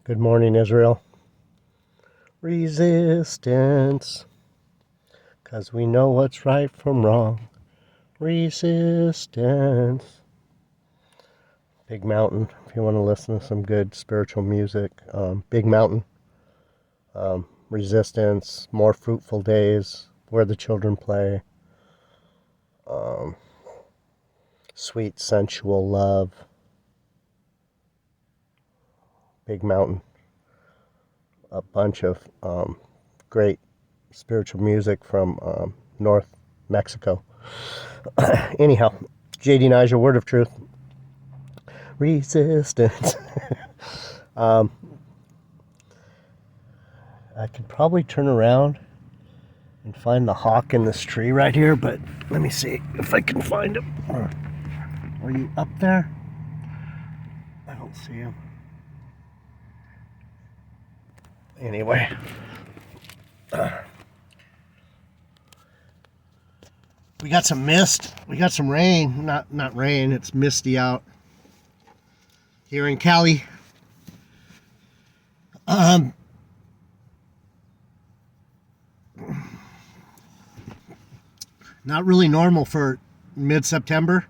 Good morning, Israel. Resistance, 'cause we know what's right from wrong. Resistance. Big Mountain, if you want to listen to some good spiritual music. Big Mountain. Resistance, More Fruitful Days, Where the Children Play. Sweet Sensual Love. Big Mountain. A bunch of great spiritual music from North Mexico. Anyhow, JD Niger, Word of Truth. Resistance. I could probably turn around and find the hawk in this tree right here, but let me see if I can find him. Are you up there? I don't see him. Anyway. We got some mist. We got some rain. Not rain, it's misty out here in Cali. Not really normal for mid-September,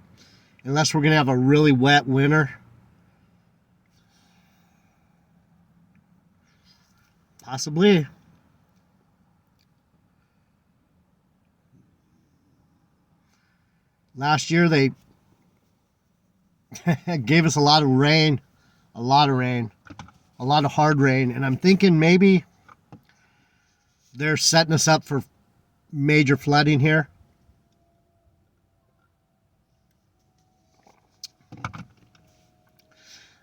unless we're going to have a really wet winter. Possibly. Last year they gave us a lot of rain, a lot of hard rain, and I'm thinking maybe they're setting us up for major flooding here.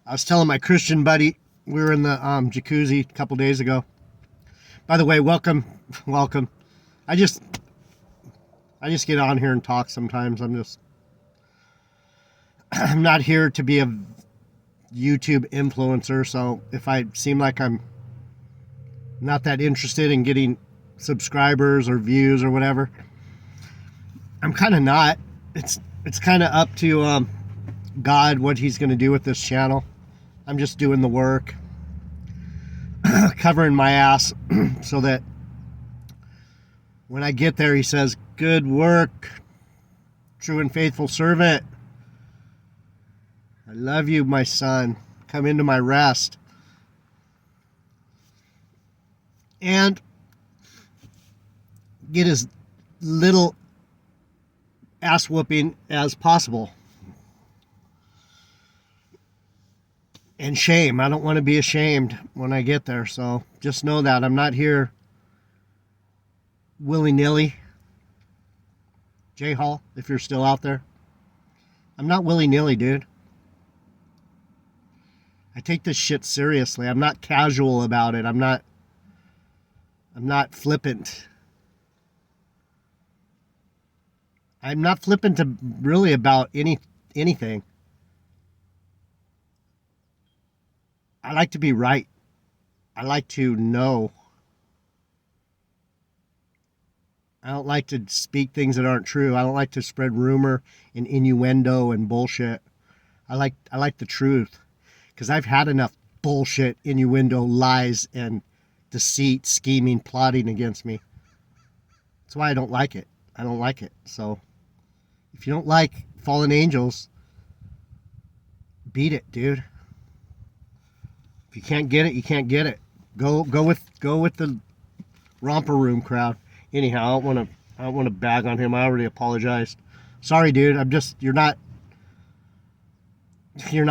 I was telling my Christian buddy, we were in the jacuzzi a couple days ago. By the way, welcome. I just get on here and talk sometimes. I'm not here to be a YouTube influencer, so if I seem like I'm not that interested in getting subscribers or views or whatever, I'm kind of not. It's kind of up to God what he's going to do with this channel. I'm just doing the work, covering my ass so that when I get there, he says, "Good work, true and faithful servant. I love you, my son. Come into my rest." And get as little ass whooping as possible. And shame. I don't want to be ashamed when I get there. So just know that I'm not here willy-nilly. J Hall, if you're still out there. I'm not willy-nilly, dude. I take this shit seriously. I'm not casual about it. I'm not flippant. I'm not flippant to really about anything. I like to be right. I like to know. I don't like to speak things that aren't true. I don't like to spread rumor and innuendo and bullshit. I like the truth, because I've had enough bullshit, innuendo, lies, and deceit, scheming, plotting against me. That's why I don't like it. I don't like it. So if you don't like fallen angels, beat it, dude. If you can't get it, you can't get it. Go with the romper room crowd. Anyhow, I don't want to bag on him. I already apologized. Sorry, dude. You're not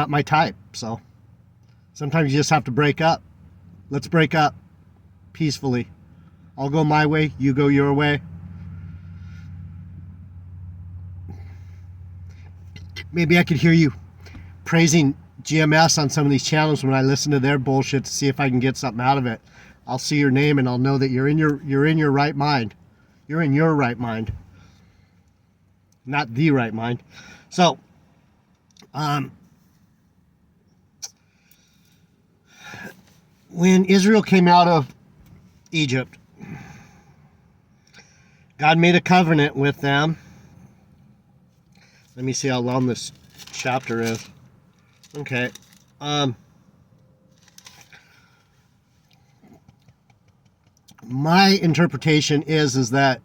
my type. So sometimes you just have to break up. Let's break up peacefully. I'll go my way, you go your way. Maybe I could hear you praising GMS on some of these channels when I listen to their bullshit to see if I can get something out of it. I'll see your name and I'll know that you're in your right mind. You're in your right mind. Not the right mind. So, when Israel came out of Egypt, God made a covenant with them. Let me see how long this chapter is. Okay. My interpretation is that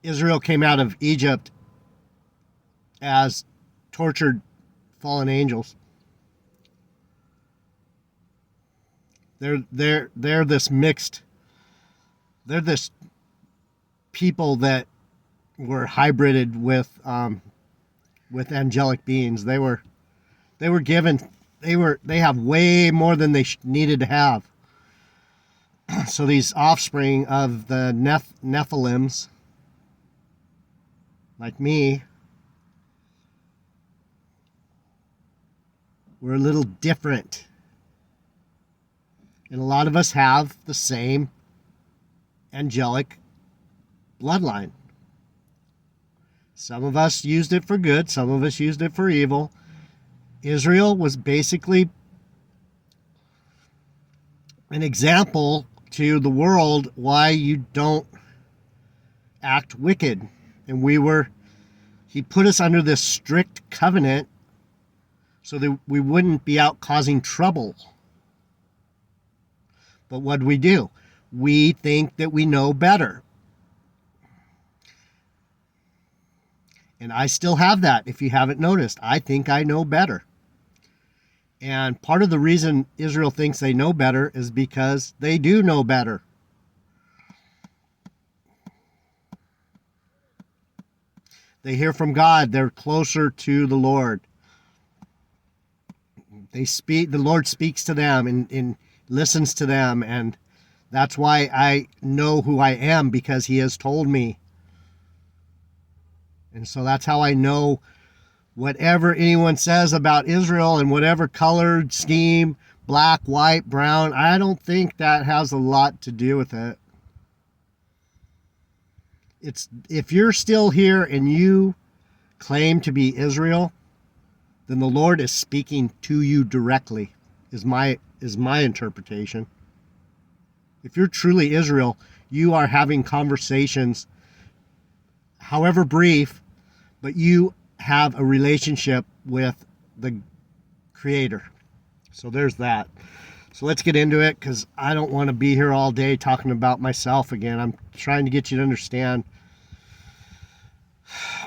Israel came out of Egypt as tortured fallen angels. They're this mixed. They're this people that were hybrided with angelic beings. They were given. They have way more than they needed to have. So these offspring of the Nephilims, like me, we're a little different. And a lot of us have the same angelic bloodline. Some of us used it for good, some of us used it for evil. Israel was basically an example to the world why you don't act wicked. And he put us under this strict covenant so that we wouldn't be out causing trouble. But what do? We think that we know better. And I still have that, if you haven't noticed. I think I know better. And part of the reason Israel thinks they know better is because they do know better. They hear from God. They're closer to the Lord. The Lord speaks to them and listens to them, and that's why I know who I am, because he has told me. And so that's how I know whatever anyone says about Israel and whatever color scheme, black, white, brown, I don't think that has a lot to do with it. If you're still here and you claim to be Israel, then the Lord is speaking to you directly, is my interpretation. If you're truly Israel, you are having conversations, however brief, but you have a relationship with the Creator. So there's that. So let's get into it, because I don't want to be here all day talking about myself again. I'm trying to get you to understand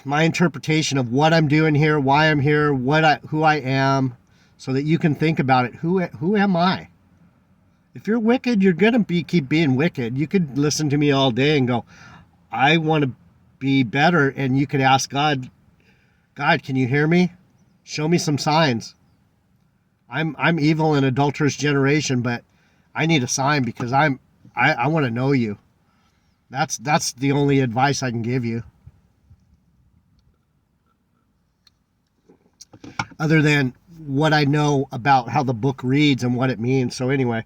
my interpretation of what I'm doing here, why I'm here, who I am, so that you can think about it. Who am I? If you're wicked, you're going to keep being wicked. You could listen to me all day and go, I want to be better. And you could ask God, can you hear me? Show me some signs. I'm evil and adulterous generation, but I need a sign, because I want to know you. That's the only advice I can give you. Other than what I know about how the book reads and what it means. So anyway,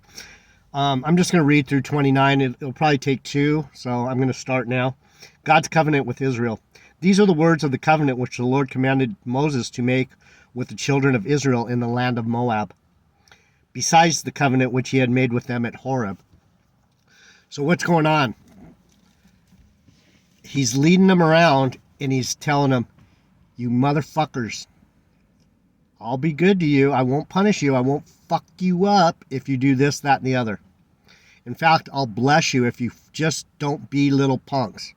I'm just going to read through 29. It'll probably take 2, so I'm going to start now. God's covenant with Israel. These are the words of the covenant which the Lord commanded Moses to make with the children of Israel in the land of Moab, besides the covenant which he had made with them at Horeb. So what's going on? He's leading them around and he's telling them, you motherfuckers, I'll be good to you. I won't punish you. I won't fuck you up if you do this, that, and the other. In fact, I'll bless you if you just don't be little punks.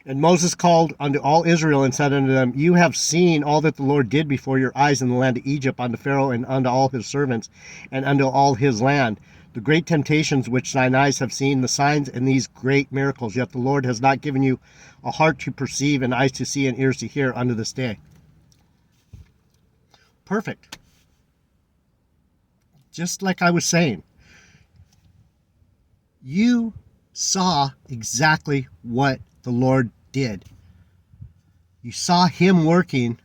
And Moses called unto all Israel and said unto them, you have seen all that the Lord did before your eyes in the land of Egypt unto Pharaoh and unto all his servants and unto all his land, the great temptations which thine eyes have seen, the signs and these great miracles. Yet the Lord has not given you a heart to perceive and eyes to see and ears to hear unto this day. Perfect. Just like I was saying. You saw exactly what the Lord did. You saw him working,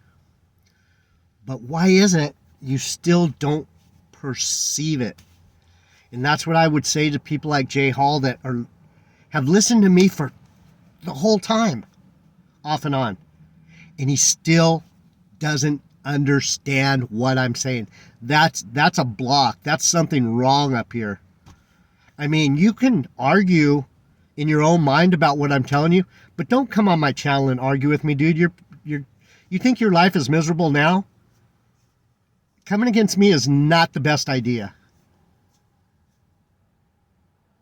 but why is it you still don't perceive it? And that's what I would say to people like Jay Hall that have listened to me for the whole time, off and on, and he still doesn't understand what I'm saying. That's a block. That's something wrong up here. I mean, you can argue in your own mind about what I'm telling you, but don't come on my channel and argue with me, dude. You think your life is miserable now? Coming against me is not the best idea.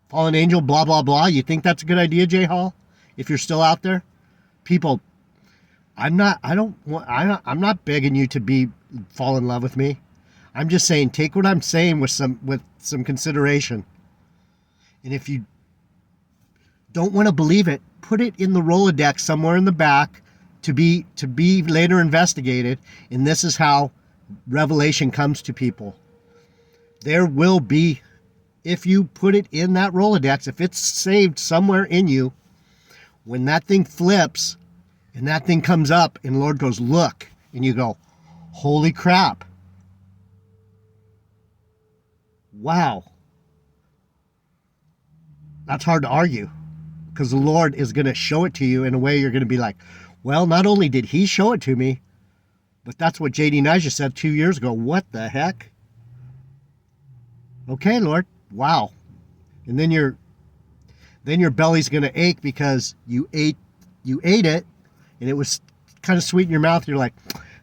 Fallen angel, blah, blah, blah. You think that's a good idea, Jay Hall? If you're still out there? People, I'm not begging you to fall in love with me. I'm just saying, take what I'm saying with some consideration. And if you don't want to believe it, put it in the Rolodex somewhere in the back to be later investigated. And this is how revelation comes to people. There will be, if you put it in that Rolodex, if it's saved somewhere in you, when that thing flips and that thing comes up and the Lord goes, look, and you go, holy crap. Wow. That's hard to argue, because the Lord is going to show it to you in a way you're going to be like, well, not only did he show it to me, but that's what J.D. Nijah said 2 years ago. What the heck? Okay, Lord. Wow. And then your belly's going to ache because you ate it and it was kind of sweet in your mouth. You're like,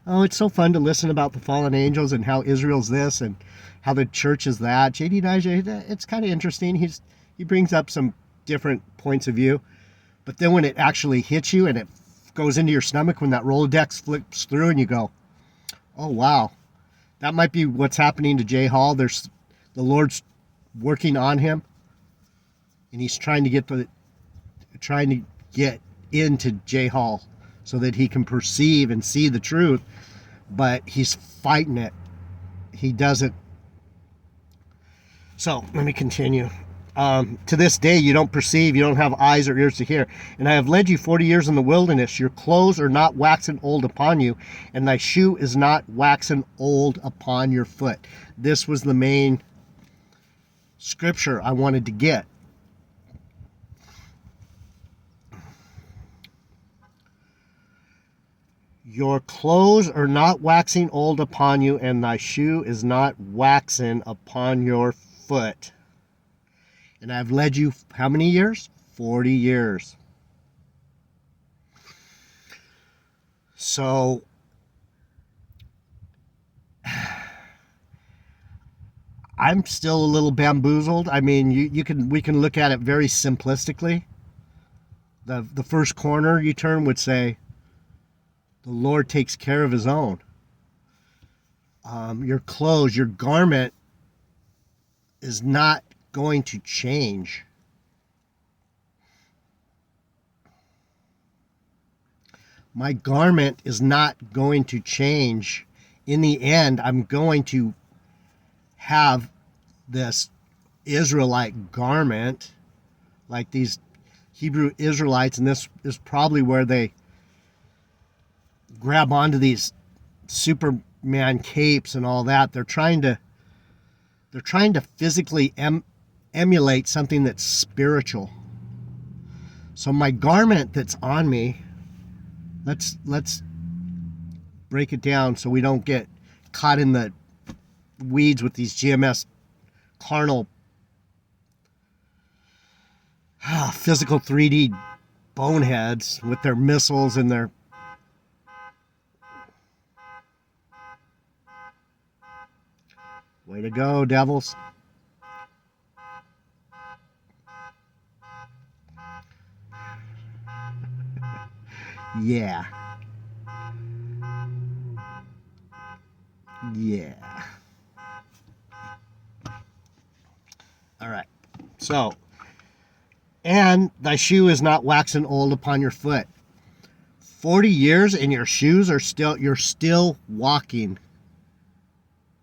oh, it's so fun to listen about the fallen angels and how Israel's this and how the church is that. J.D. Nijah, it's kind of interesting. He brings up some different points of view. But then when it actually hits you and it goes into your stomach, when that Rolodex flips through and you go, oh, wow. That might be what's happening to Jay Hall. The Lord's working on him, and he's trying to get into Jay Hall so that he can perceive and see the truth, but he's fighting it. He doesn't. So let me continue. To this day you don't perceive, you don't have eyes or ears to hear. And I have led you 40 years in the wilderness. Your clothes are not waxen old upon you, and thy shoe is not waxen old upon your foot. This was the main scripture I wanted to get. Your clothes are not waxing old upon you, and thy shoe is not waxen upon your foot. And I've led you how many years? 40 years. So I'm still a little bamboozled. I mean, we can look at it very simplistically. The first corner you turn would say, the Lord takes care of his own. Your clothes, your garment is not going to change. My garment is not going to change. In the end, I'm going to have this Israelite garment, like these Hebrew Israelites, and this is probably where they grab onto these Superman capes and all that. They're trying to physically emulate something that's spiritual. So my garment that's on me, let's break it down so we don't get caught in the weeds with these GMS carnal physical 3D boneheads with their missiles and their way to go, devils. Yeah. All right. So, and thy shoe is not waxen old upon your foot. 40 years and your shoes are you're still walking.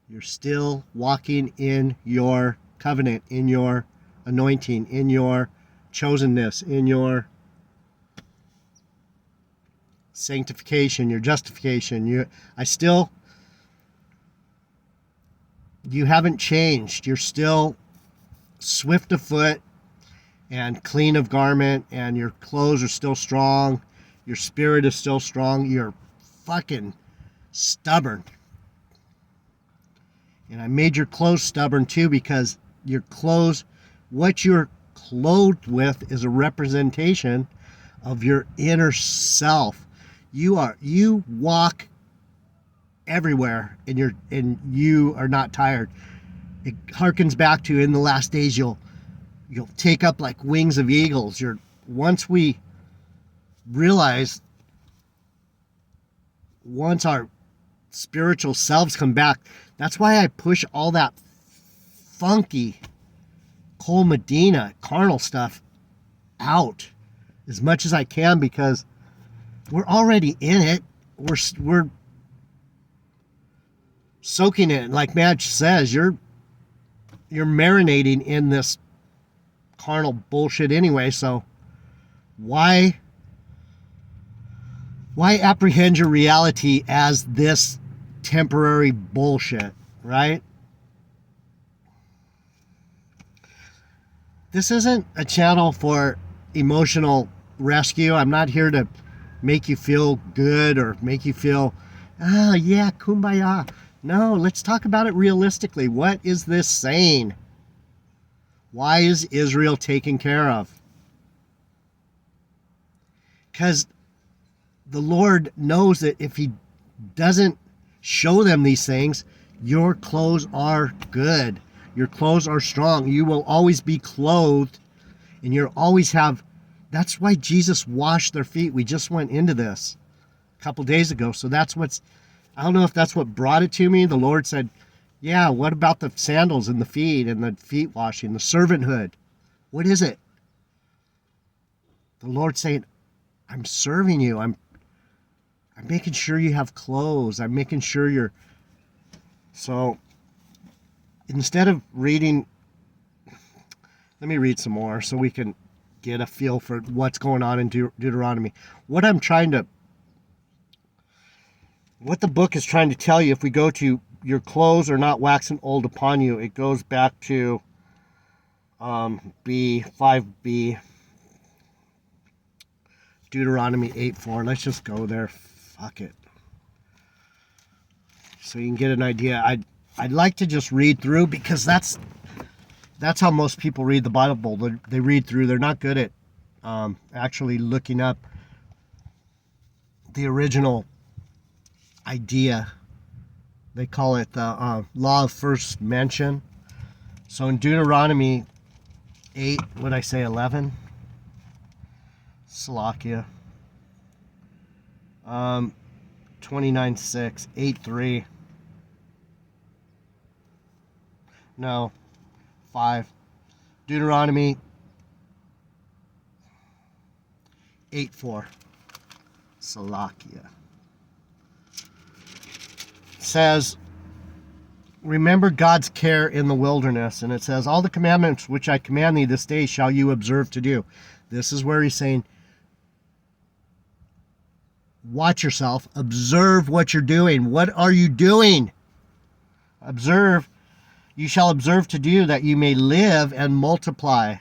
You're still walking in your covenant, in your anointing, in your chosenness, in your sanctification, your justification. You haven't changed. You're still swift of foot and clean of garment, and your clothes are still strong. Your spirit is still strong. You're fucking stubborn. And I made your clothes stubborn too, because your clothes, what you're clothed with, is a representation of your inner self. You walk everywhere, and you are not tired. It harkens back to in the last days you'll take up like wings of eagles. Once we realize, once our spiritual selves come back, that's why I push all that funky Cole Medina carnal stuff out as much as I can, because we're already in it. We're soaking it. Like Madge says, you're marinating in this carnal bullshit anyway, so why apprehend your reality as this temporary bullshit, right? This isn't a channel for emotional rescue. I'm not here to make you feel good or make you feel, oh yeah, kumbaya. No, let's talk about it realistically. What is this saying? Why is Israel taken care of? Because the Lord knows that if he doesn't show them these things, your clothes are good. Your clothes are strong. You will always be clothed, and you'll always have. That's why Jesus washed their feet. We just went into this a couple days ago. So that's I don't know if that's what brought it to me. The Lord said, yeah, what about the sandals and the feet and the feet washing, the servanthood? What is it? The Lord saying, I'm serving you. I'm making sure you have clothes. I'm making sure you're. So instead of reading, let me read some more so we can get a feel for what's going on in Deuteronomy. What the book is trying to tell you, if we go to your clothes are not waxing old upon you, it goes back to 5b, Deuteronomy 8:4. Let's just go there. Fuck it. So you can get an idea. I'd like to just read through, because that's how most people read the Bible. They read through. They're not good at actually looking up the original idea. They call it the law of first mention. So in Deuteronomy 8, what I say, 11? Slovakia. 29:6, 8:3. No, 5. Deuteronomy 8:4. Slovakia. Says, remember God's care in the wilderness. And it says, all the commandments which I command thee this day shall you observe to do. This is where he's saying, watch yourself. Observe what you're doing. What are you doing? Observe. You shall observe to do, that you may live and multiply,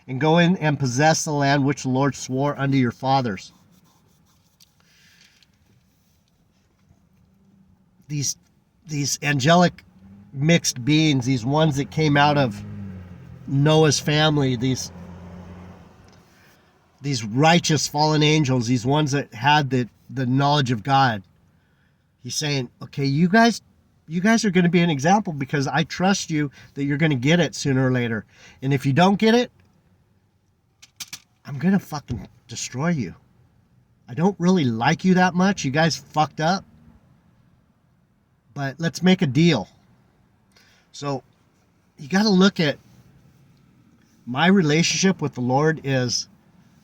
and go in and possess the land which the Lord swore unto your fathers. These angelic mixed beings, these ones that came out of Noah's family, these righteous fallen angels, these ones that had the knowledge of God. He's saying, okay, you guys are going to be an example, because I trust you that you're going to get it sooner or later. And if you don't get it, I'm going to fucking destroy you. I don't really like you that much. You guys fucked up. But let's make a deal. So you got to look at my relationship with the Lord is,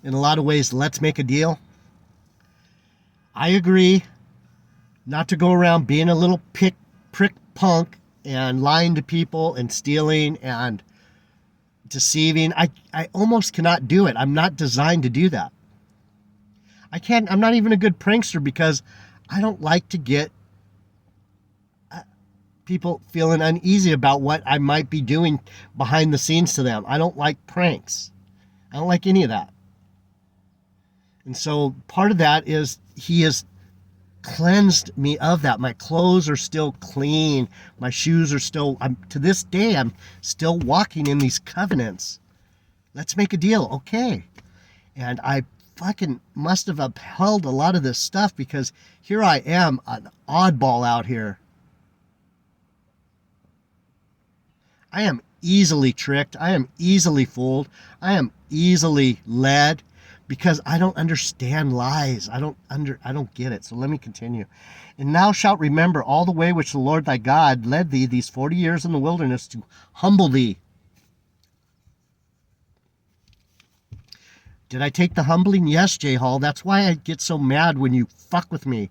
in a lot of ways, let's make a deal. I agree not to go around being a little prick punk and lying to people and stealing and deceiving. I almost cannot do it. I'm not designed to do that. I'm not even a good prankster, because I don't like to get people feeling uneasy about what I might be doing behind the scenes to them. I don't like pranks. I don't like any of that. And so part of that is he has cleansed me of that. My clothes are still clean. My shoes are still, to this day, I'm still walking in these covenants. Let's make a deal. Okay. And I fucking must have upheld a lot of this stuff, because here I am, an oddball out here. I am easily tricked. I am easily fooled. I am easily led, because I don't understand lies. I don't get it. So let me continue. And thou shalt remember all the way which the Lord thy God led thee these 40 years in the wilderness to humble thee. Did I take the humbling? Yes, J. Hall. That's why I get so mad when you fuck with me.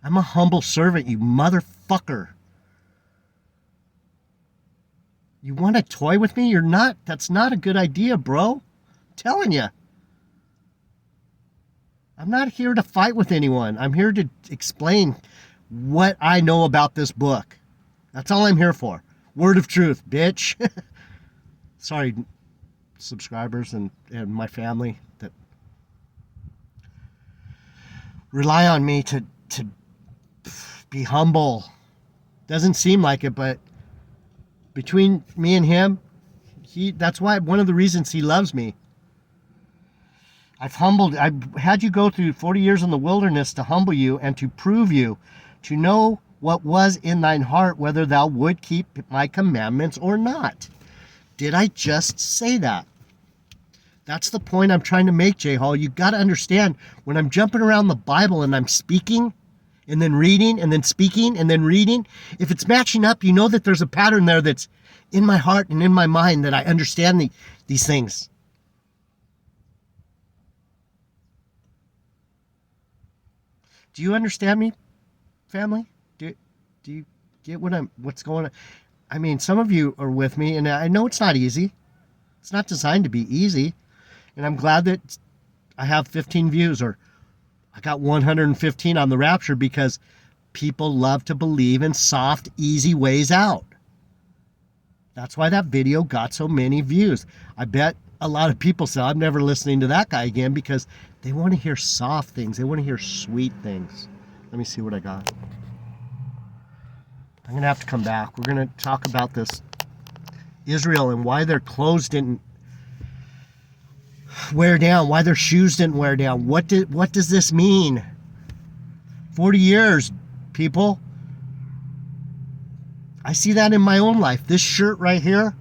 I'm a humble servant, you motherfucker. You want to toy with me? You're not. That's not a good idea, bro. I'm telling you. I'm not here to fight with anyone. I'm here to explain what I know about this book. That's all I'm here for. Word of truth, bitch. Sorry, subscribers and my family that rely on me to be humble. Doesn't seem like it, but between me and him, that's why one of the reasons he loves me. I've had you go through 40 years in the wilderness to humble you and to prove you, to know what was in thine heart, whether thou would keep my commandments or not. Did I just say that? That's the point I'm trying to make, J. Hall. You got to understand, when I'm jumping around the Bible and I'm speaking and then reading and then speaking and then reading, if it's matching up, you know that there's a pattern there that's in my heart and in my mind, that I understand these things. Do you understand me, family? Do you get what's going on? I mean, some of you are with me, and I know it's not easy. It's not designed to be easy. And I'm glad that I have 15 views, or I got 115 on the rapture, because people love to believe in soft, easy ways out. That's why that video got so many views. I bet a lot of people say, I'm never listening to that guy again, because they want to hear soft things. They want to hear sweet things. Let me see what I got. I'm going to have to come back. We're going to talk about this Israel and why their clothes didn't wear down, why their shoes didn't wear down. What does this mean? 40 years, people. I see that in my own life. This shirt right here,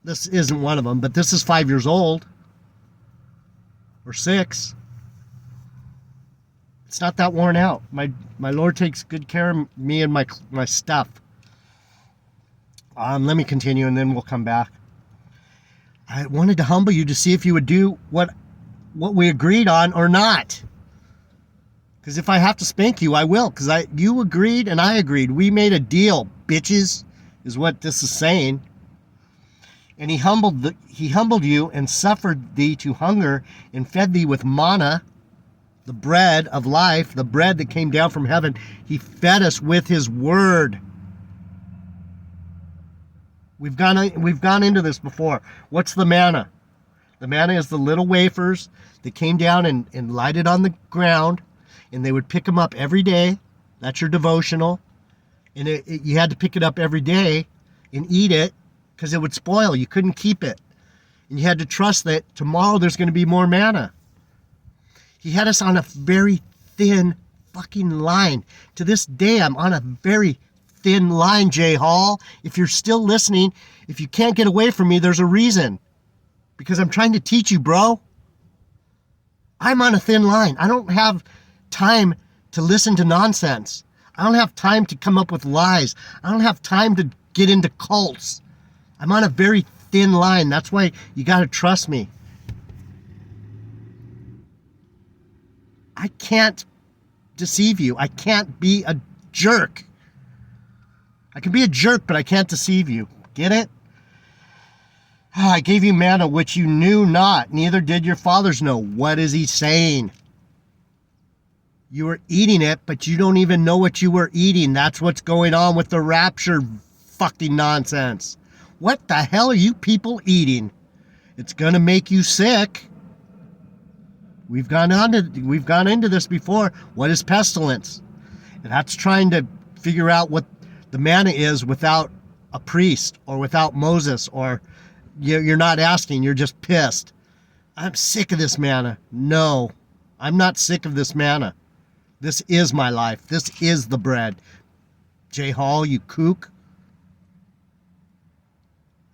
this isn't one of them, but this is 5 years old, or 6. It's not that worn out. My Lord takes good care of me and my stuff. Let me continue, and then we'll come back. I wanted to humble you to see if you would do what we agreed on or not. Because if I have to spank you, I will. Because you agreed and I agreed. We made a deal, bitches, is what this is saying. And he humbled you and suffered thee to hunger and fed thee with manna, the bread of life, the bread that came down from heaven. He fed us with his word. We've gone into this before. What's the manna? The manna is the little wafers that came down and lighted on the ground, and they would pick them up every day. That's your devotional. And you had to pick it up every day and eat it, because it would spoil. You couldn't keep it. And you had to trust that tomorrow there's going to be more manna. He had us on a very thin fucking line. To this day, I'm on a very thin line, J. Hall. If you're still listening, if you can't get away from me, there's a reason. Because I'm trying to teach you, bro. I'm on a thin line. I don't have time to listen to nonsense. I don't have time to come up with lies. I don't have time to get into cults. I'm on a very thin line. That's why you got to trust me. I can't deceive you. I can't be a jerk. I can be a jerk, but I can't deceive you. Get it? I gave you manna which you knew not, neither did your fathers know. What is he saying? You were eating it, but you don't even know what you were eating. That's what's going on with the rapture fucking nonsense. What the hell are you people eating? It's going to make you sick. We've gone into this before. What is pestilence? And that's trying to figure out what the manna is without a priest or without Moses, or you're not asking, you're just pissed. I'm sick of this manna. No, I'm not sick of this manna. This is my life. This is the bread. Jay Hall, you kook.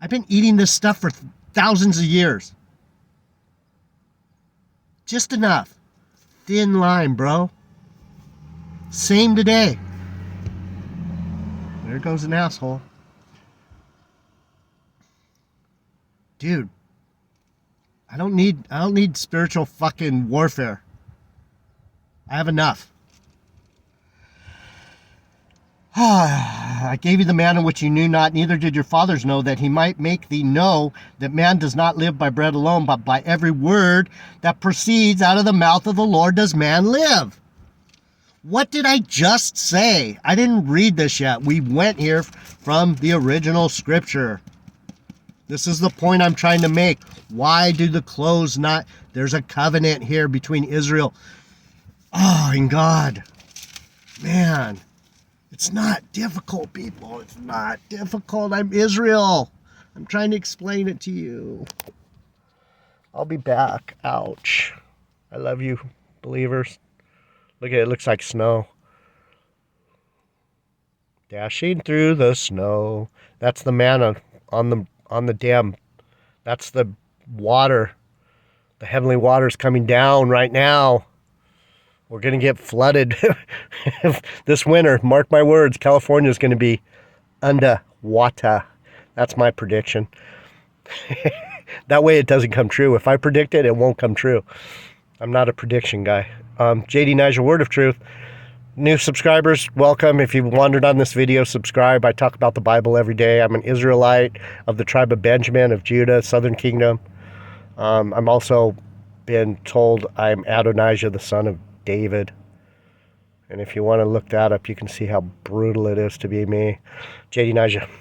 I've been eating this stuff for thousands of years. Just enough. Thin line, bro. Same today. There goes an asshole. Dude, I don't need spiritual fucking warfare. I have enough. I gave you the manna which you knew not, neither did your fathers know, that he might make thee know that man does not live by bread alone, but by every word that proceeds out of the mouth of the Lord does man live. What did I just say? I didn't read this yet. We went here from the original scripture. This is the point I'm trying to make. Why do the clothes not... There's a covenant here between Israel. Oh, and God. Man. It's not difficult, people. It's not difficult. I'm Israel. I'm trying to explain it to you. I'll be back. Ouch. I love you, believers. Look at it. It looks like snow. Dashing through the snow. That's the manna on the dam. That's the water. The heavenly water's coming down right now. We're going to get flooded this winter. Mark my words. California is going to be underwater. That's my prediction. That way it doesn't come true. If I predict it, it won't come true. I'm not a prediction guy. JD Niger, Word of Truth. New subscribers, welcome. If you wandered on this video, subscribe. I talk about the Bible every day. I'm an Israelite of the tribe of Benjamin, of Judah, Southern Kingdom. I'm also been told I'm Adonijah, the son of David. And if you want to look that up, you can see how brutal it is to be me. JD Niger.